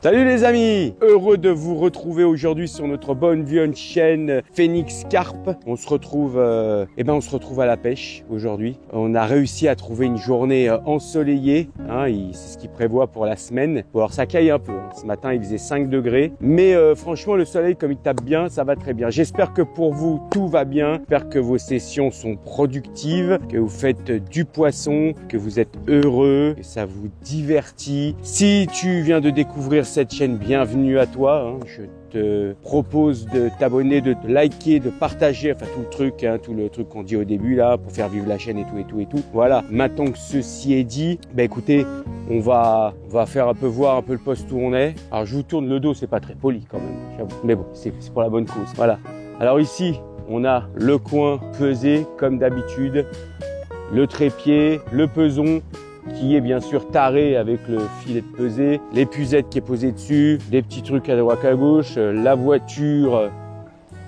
Salut les amis, heureux de vous retrouver aujourd'hui sur notre bonne vieille chaîne Phoenix Carp. On se retrouve à la pêche aujourd'hui. On a réussi à trouver une journée ensoleillée, c'est ce qu'il prévoit pour la semaine. Bon, alors ça caille un peu, ce matin il faisait 5 degrés, mais franchement le soleil comme il tape bien, ça va très bien. J'espère que pour vous tout va bien, j'espère que vos sessions sont productives, que vous faites du poisson, que vous êtes heureux, que ça vous divertit. Si tu viens de découvrir cette chaîne, bienvenue à toi. Je te propose de t'abonner, de te liker, de partager, enfin tout le truc qu'on dit au début là, pour faire vivre la chaîne et tout. Voilà, maintenant que ceci est dit, écoutez, on va faire voir un peu le poste où on est. Alors je vous tourne le dos, c'est pas très poli quand même, j'avoue. Mais bon, c'est pour la bonne cause. Voilà. Alors ici, on a le coin pesé comme d'habitude, le trépied, le peson, qui est bien sûr taré avec le filet de pesée, l'épuisette qui est posée dessus, des petits trucs à droite à gauche, la voiture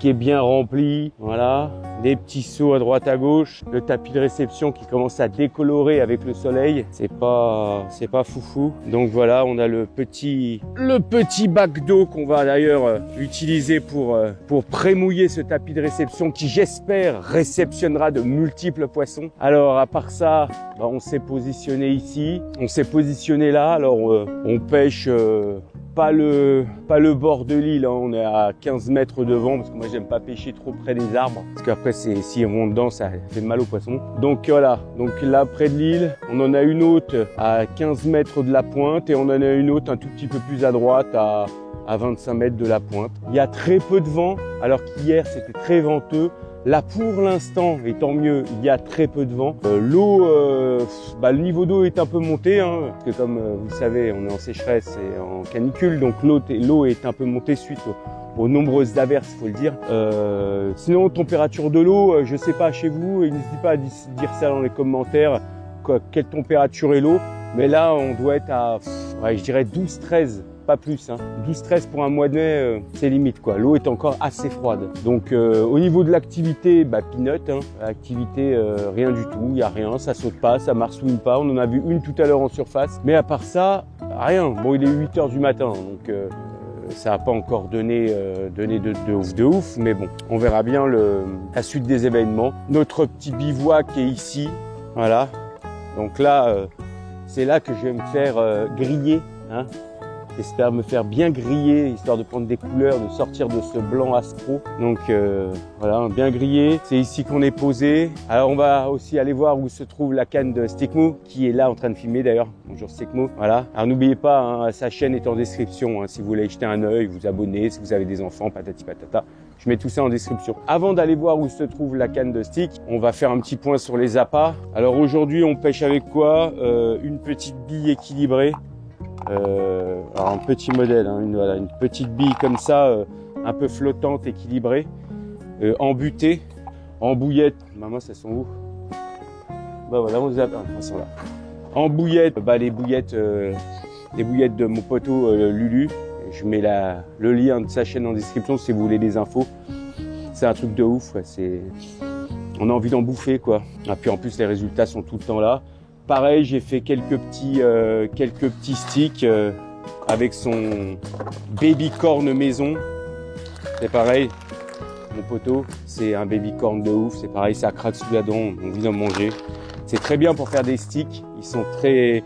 qui est bien remplie, voilà, des petits seaux à droite à gauche, le tapis de réception qui commence à décolorer avec le soleil, c'est pas foufou. Donc voilà, on a le petit bac d'eau qu'on va d'ailleurs utiliser pour prémouiller ce tapis de réception qui, j'espère, réceptionnera de multiples poissons. Alors à part ça, on s'est positionné ici, on s'est positionné là. Alors on pêche pas le bord de l'île, on est à 15 mètres devant parce que moi j'aime pas pêcher trop près des arbres parce qu'après si on monte dedans ça fait mal aux poissons. Donc voilà, donc là près de l'île, on en a une autre à 15 mètres de la pointe et on en a une autre un tout petit peu plus à droite à 25 mètres de la pointe. Il y a très peu de vent alors qu'hier c'était très venteux. Là, pour l'instant, et tant mieux, il y a très peu de vent. L'eau, le niveau d'eau est un peu monté, parce que comme vous le savez, on est en sécheresse et en canicule, donc l'eau est un peu montée suite aux nombreuses averses, faut le dire. Sinon, température de l'eau, je sais pas chez vous, et n'hésitez pas à dire ça dans les commentaires, quelle température est l'eau. Mais là, on doit être à, je dirais 12-13. Pas plus, 12-13 pour un mois de mai, c'est limite quoi. L'eau est encore assez froide. Donc au niveau de l'activité, peanut, activité rien du tout, il y a rien, ça saute pas, ça marsouine pas. On en a vu une tout à l'heure en surface, mais à part ça, rien. Bon, il est 8 h du matin, donc ça n'a pas encore donné de ouf, mais bon, on verra bien la suite des événements. Notre petit bivouac est ici, voilà. Donc là, c'est là que je vais me faire griller, J'espère me faire bien griller, histoire de prendre des couleurs, de sortir de ce blanc aspro. Donc voilà, bien grillé. C'est ici qu'on est posé. Alors on va aussi aller voir où se trouve la canne de Stickmo, qui est là en train de filmer d'ailleurs. Bonjour Stickmo. Voilà. Alors n'oubliez pas, sa chaîne est en description. Si vous voulez y jeter un œil, vous abonner, si vous avez des enfants, patati patata. Je mets tout ça en description. Avant d'aller voir où se trouve la canne de stick, on va faire un petit point sur les appâts. Alors aujourd'hui, on pêche avec quoi? Une petite bille équilibrée. Alors un petit modèle, une petite bille comme ça, un peu flottante, équilibrée, en butée, en bouillette. Maman, ça sont où? Voilà, on les a, elles sont là. En bouillette, les bouillettes de mon poteau Lulu. Je mets le lien de sa chaîne en description si vous voulez des infos. C'est un truc de ouf, on a envie d'en bouffer quoi. Et puis en plus les résultats sont tout le temps là. Pareil, j'ai fait quelques petits sticks avec son baby corn maison. C'est pareil, mon poteau, c'est un baby corn de ouf. C'est pareil, ça craque sous la dent, on a envie d'en manger. C'est très bien pour faire des sticks. Ils sont très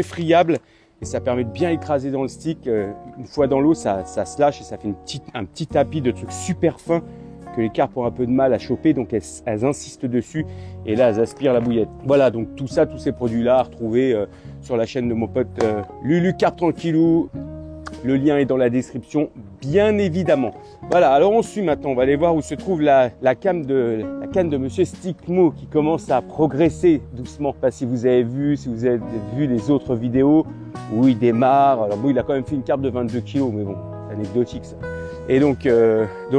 friables et ça permet de bien écraser dans le stick. Une fois dans l'eau, ça se lâche et ça fait un petit tapis de trucs super fins que les carpes ont un peu de mal à choper, donc elles insistent dessus et là elles aspirent la bouillette. Voilà, donc tous ces produits-là à retrouver sur la chaîne de mon pote Lulu Carpe Tranquillou. Le lien est dans la description, bien évidemment. Voilà, alors on suit maintenant, on va aller voir où se trouve la canne de Monsieur Stickmo qui commence à progresser doucement. Pas si vous avez vu les autres vidéos où il démarre. Alors bon, il a quand même fait une carpe de 22 kg, mais bon, c'est anecdotique ça. Et donc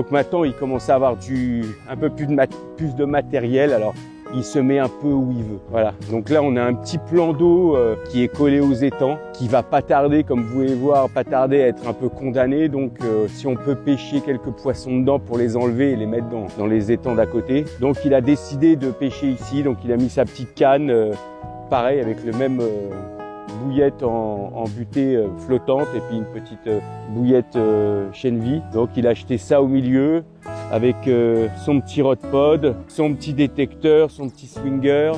maintenant, il commence à avoir un peu plus de matériel. Alors, il se met un peu où il veut. Voilà. Donc là, on a un petit plan d'eau qui est collé aux étangs, qui va pas tarder, comme vous pouvez voir, pas tarder à être un peu condamné. Donc, si on peut pêcher quelques poissons dedans pour les enlever et les mettre dans les étangs d'à côté. Donc, il a décidé de pêcher ici. Donc, il a mis sa petite canne, pareil, avec le même bouillette en butée flottante et puis une petite bouillette chène-vie. Donc il a acheté ça au milieu avec son petit rod pod, son petit détecteur, son petit swinger.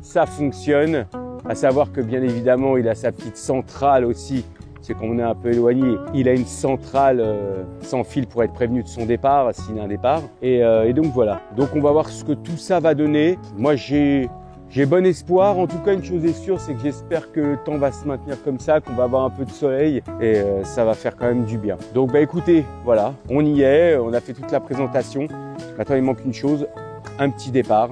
Ça fonctionne, à savoir que bien évidemment il a sa petite centrale aussi, c'est qu'on est un peu éloigné. Il a une centrale sans fil pour être prévenu de son départ, s'il y a un départ. Et donc voilà, donc on va voir ce que tout ça va donner. Moi j'ai bon espoir, en tout cas une chose est sûre, c'est que j'espère que le temps va se maintenir comme ça, qu'on va avoir un peu de soleil et ça va faire quand même du bien. Donc bah écoutez, voilà, on y est, on a fait toute la présentation. Maintenant il manque une chose, un petit départ.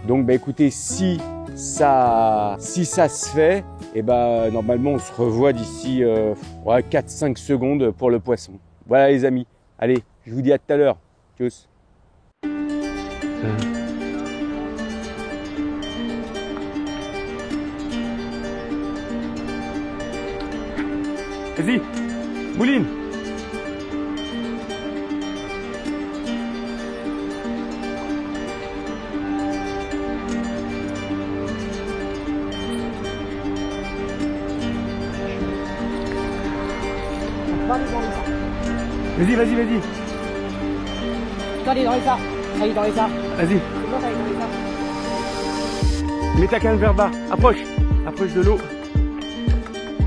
Donc bah écoutez, si ça se fait, et ben normalement on se revoit d'ici 4-5 secondes pour le poisson. Voilà les amis, allez, je vous dis à tout à l'heure. Tchuss. Vas-y, mouline. Vas-y, vas-y, vas-y. Toi, allez dans les arbres. Allez dans les arbres. Vas-y. C'est bon, allez dans les arbres. Mets ta canne vers bas. Approche. Approche de l'eau.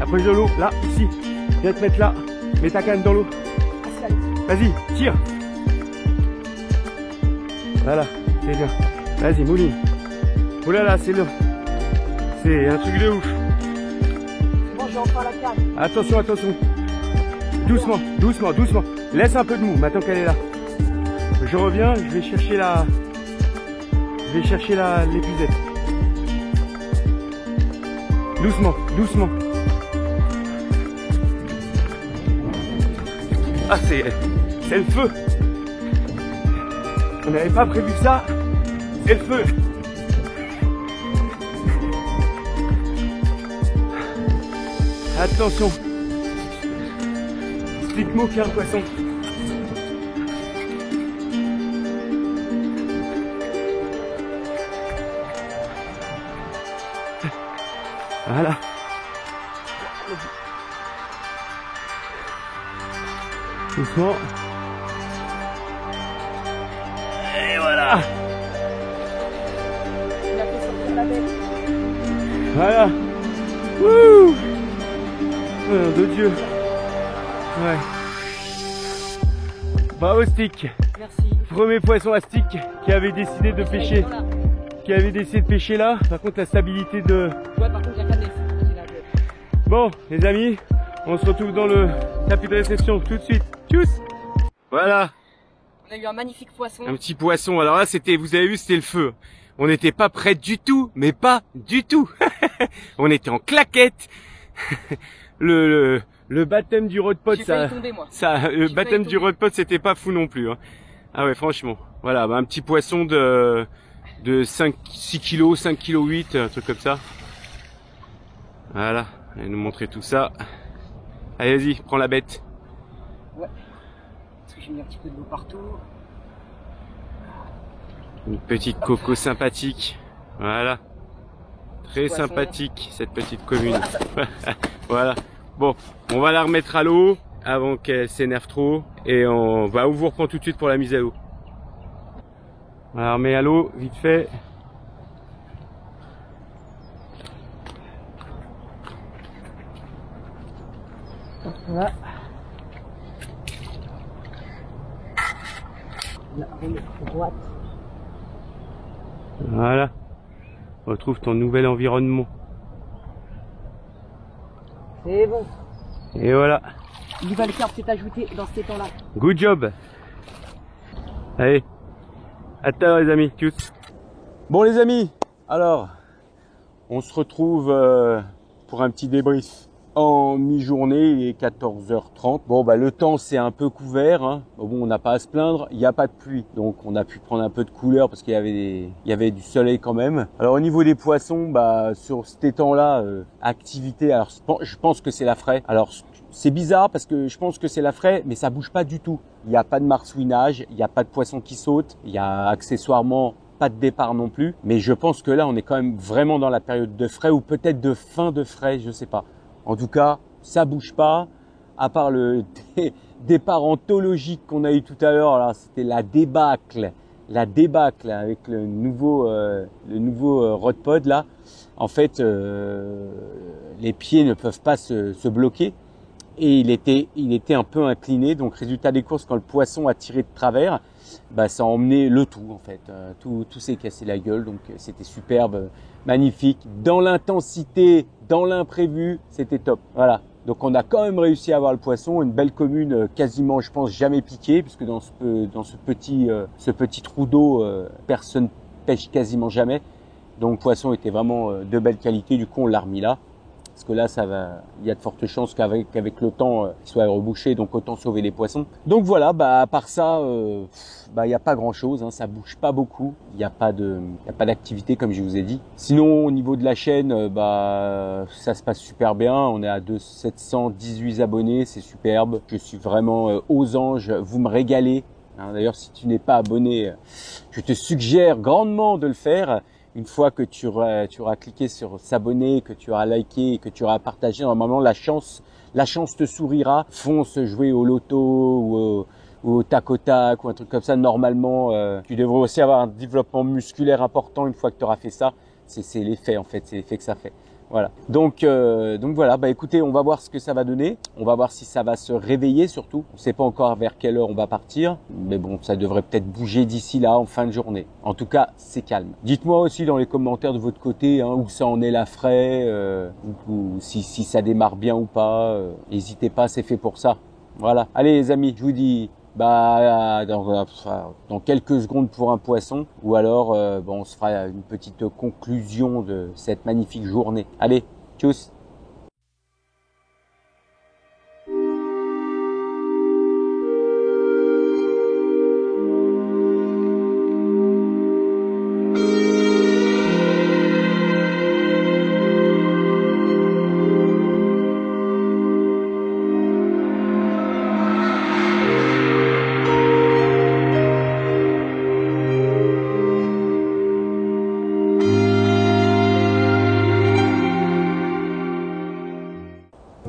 Approche de l'eau. Là, ici. Viens te mettre là. Mets ta canne dans l'eau. Vas-y, tire. Voilà, c'est bien. Vas-y, mouline. Oh là là, c'est un truc de ouf. C'est bon, je vais en faire la canne. Attention, attention. Doucement, doucement, doucement. Laisse un peu de mou, maintenant qu'elle est là. Je reviens, je vais chercher l'épuisette. Doucement, doucement. Ah, c'est le feu. On n'avait pas prévu ça. C'est le feu. Attention. Explique-moi qu'il y a un poisson. Voilà. Doucement. Et voilà. Il a fait sortir la bête. Voilà. Wouh. Oh, nom de Dieu. Ouais. Bravo Stick. Merci. Premier poisson à Stick qui avait décidé de pêcher. Voilà. Qui avait décidé de pêcher là. Par contre la stabilité de... Ouais, par contre, la canne est... Bon les amis, on se retrouve dans le tapis de réception tout de suite. Tchuss. Voilà. On a eu un magnifique poisson. Un petit poisson. Alors là c'était, vous avez vu, c'était le feu. On n'était pas prêts du tout, mais pas du tout. On était en claquette. Le baptême du rod pod, le baptême du rod pod, c'était pas fou non plus. Hein. Ah ouais, franchement. Voilà, bah, un petit poisson de 6 kg, 5 kg 8, un truc comme ça. Voilà, elle nous montrer tout ça. Allez, vas-y, prends la bête. Ouais. Parce que j'ai mis un petit peu de l'eau partout. Une petite coco sympathique. Voilà. Très sympathique, cette petite commune. Voilà. Bon, on va la remettre à l'eau avant qu'elle s'énerve trop. Et on va vous reprendre tout de suite pour la mise à l'eau. On la remet à l'eau, vite fait. Voilà. Là, on met à droite. Voilà. Retrouve ton nouvel environnement. C'est bon. Et voilà. Il va le faire peut-être ajouter dans cet étang-là. Good job. Allez. À tout à l'heure les amis. Tchuss. Bon les amis. Alors, on se retrouve pour un petit débrief. En mi-journée, il est 14h30. Bon, bah, le temps, c'est un peu couvert, hein. Bon, on n'a pas à se plaindre. Il n'y a pas de pluie. Donc, on a pu prendre un peu de couleur parce qu'il y avait du soleil quand même. Alors, au niveau des poissons, bah, sur cet étang-là, activité. Alors, je pense que c'est la fraie. Alors, c'est bizarre parce que je pense que c'est la fraie, mais ça bouge pas du tout. Il n'y a pas de marsouinage. Il n'y a pas de poisson qui saute. Il y a accessoirement pas de départ non plus. Mais je pense que là, on est quand même vraiment dans la période de frais ou peut-être de fin de frais, je sais pas. En tout cas, ça bouge pas. À part le départ anthologique qu'on a eu tout à l'heure, là, c'était la débâcle avec le nouveau Rodpod là. En fait, les pieds ne peuvent pas se bloquer et il était un peu incliné. Donc résultat des courses, quand le poisson a tiré de travers, bah ça a emmené le tout en fait. Tout s'est cassé la gueule. Donc c'était superbe, magnifique. Dans l'intensité, dans l'imprévu, c'était top. Voilà. Donc on a quand même réussi à avoir le poisson, une belle commune quasiment, je pense, jamais piquée, puisque dans ce petit trou d'eau, personne pêche quasiment jamais. Donc le poisson était vraiment de belle qualité, du coup on l'a remis là. Parce que là, il y a de fortes chances qu'avec le temps, il soit rebouché, donc autant sauver les poissons. Donc voilà, à part ça, il n'y a pas grand chose, hein, ça bouge pas beaucoup, il n'y a pas d'activité comme je vous ai dit. Sinon, au niveau de la chaîne, ça se passe super bien, on est à 718 abonnés, c'est superbe. Je suis vraiment aux anges, vous me régalez. Hein, d'ailleurs, si tu n'es pas abonné, je te suggère grandement de le faire. Une fois que tu auras cliqué sur s'abonner, que tu auras liké, que tu auras partagé, normalement la chance te sourira. Fonce jouer au loto ou au tac au tac ou un truc comme ça. Normalement, tu devrais aussi avoir un développement musculaire important une fois que tu auras fait ça. C'est l'effet en fait, c'est l'effet que ça fait. Voilà. Donc voilà, écoutez, on va voir ce que ça va donner. On va voir si ça va se réveiller surtout. On ne sait pas encore vers quelle heure on va partir. Mais bon, ça devrait peut-être bouger d'ici là en fin de journée. En tout cas, c'est calme. Dites-moi aussi dans les commentaires de votre côté où ça en est la fraie, ou si ça démarre bien ou pas. N'hésitez pas, c'est fait pour ça. Voilà. Allez les amis, je vous dis dans quelques secondes pour un poisson, ou alors on se fera une petite conclusion de cette magnifique journée. Allez, tchuss.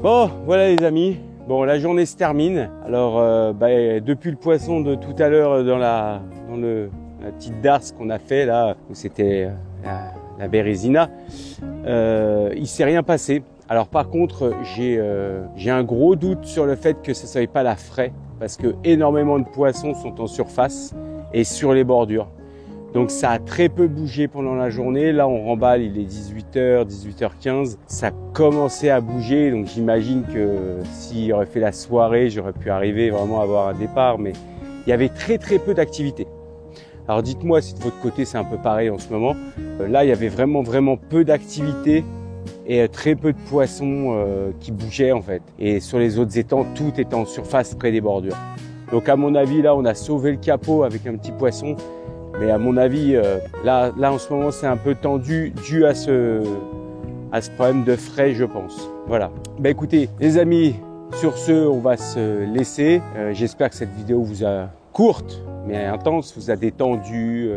Bon, voilà les amis. Bon, la journée se termine. Alors, depuis le poisson de tout à l'heure dans la petite darse qu'on a fait là, où c'était la Bérésina, il s'est rien passé. Alors par contre, j'ai un gros doute sur le fait que ça ne soit pas la fraie, parce que énormément de poissons sont en surface et sur les bordures. Donc ça a très peu bougé pendant la journée. Là, on remballe, il est 18h, 18h15. Ça a commencé à bouger. Donc j'imagine que s'il aurait fait la soirée, j'aurais pu arriver vraiment à avoir un départ. Mais il y avait très très peu d'activité. Alors dites-moi si de votre côté c'est un peu pareil en ce moment. Là, il y avait vraiment peu d'activité et très peu de poissons qui bougeaient en fait. Et sur les autres étangs, tout était en surface près des bordures. Donc à mon avis, là, on a sauvé le capot avec un petit poisson. Mais à mon avis, là en ce moment, c'est un peu tendu dû à ce problème de frais, je pense. Voilà. Écoutez, les amis, sur ce, on va se laisser. J'espère que cette vidéo vous a courte, mais intense, vous a détendu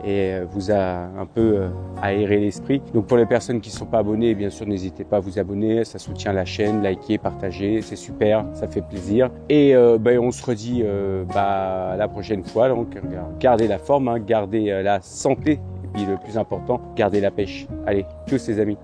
et vous a un peu aéré l'esprit. Donc pour les personnes qui ne sont pas abonnées, bien sûr, n'hésitez pas à vous abonner. Ça soutient la chaîne, liker, partager, c'est super, ça fait plaisir. Et on se redit la prochaine fois. Donc gardez la forme, gardez la santé et puis le plus important, gardez la pêche. Allez, tchuss les amis.